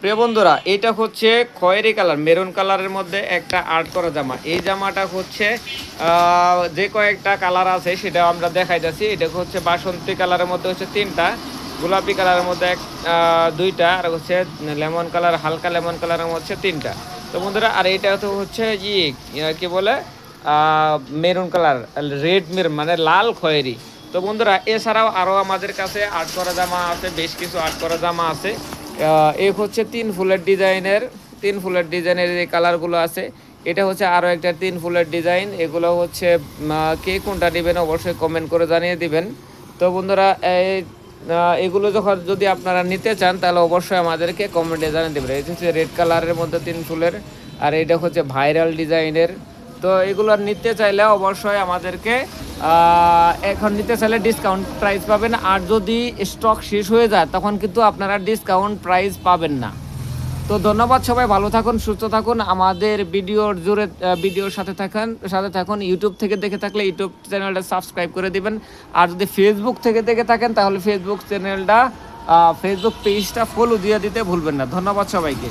প্রিয় বন্ধুরা, এটা হচ্ছে খয়েরি কালার, মেরুন কালারের মধ্যে একটা আর্ট করা জামা। এই জামাটা হচ্ছে যে কয়েকটা কালার আছে সেটা আমরা দেখাইতেছি। এটা হচ্ছে বাসন্তী কালারের মধ্যে হচ্ছে 3টা, গোলাপি কালারের মধ্যে 2টা, আর হচ্ছে লেমন কালার, হালকা লেমন কালারের মধ্যে 3টা। তো বন্ধুরা, আর এটা তো হচ্ছে কি বলে মেরুন কালার, রেড মেরুন মানে লাল খয়েরি। তো বন্ধুরা, এছাড়াও আরও আমাদের কাছে আর্ট করা জামা আছে, বেশ কিছু আর্ট করা জামা আছে। এই হচ্ছে 3 ফুলের ডিজাইনের যে কালারগুলো আছে, এটা হচ্ছে আরও একটা 3 ফুলের ডিজাইন। এগুলো হচ্ছে কে কোনটা নেবেন অবশ্যই কমেন্ট করে জানিয়ে দিবেন। তো বন্ধুরা, এগুলো যদি আপনারা নিতে চান তাহলে অবশ্যই আমাদেরকে কমেন্টে জানিয়ে দেবেন। এটা হচ্ছে রেড কালারের মধ্যে 3 ফুলের, আর এটা হচ্ছে ভাইরাল ডিজাইনের। তো এগুলো নিতে চাইলে অবশ্যই আমাদেরকে এখন নিতে চাইলে ডিসকাউন্ট প্রাইস পাবেন, আর যদি স্টক শেষ হয়ে যায় তখন কিন্তু আপনারা ডিসকাউন্ট প্রাইস পাবেন না। তো ধন্যবাদ, সবাই ভালো থাকুন, সুস্থ থাকুন। আমাদের ভিডিওর সাথে থাকুন। ইউটিউব থেকে দেখে থাকলে ইউটিউব চ্যানেলটা সাবস্ক্রাইব করে দিবেন, আর যদি ফেসবুক থেকে দেখে থাকেন তাহলে ফেসবুক পেজটা ফলো দিয়ে দিতে ভুলবেন না। ধন্যবাদ সবাইকে।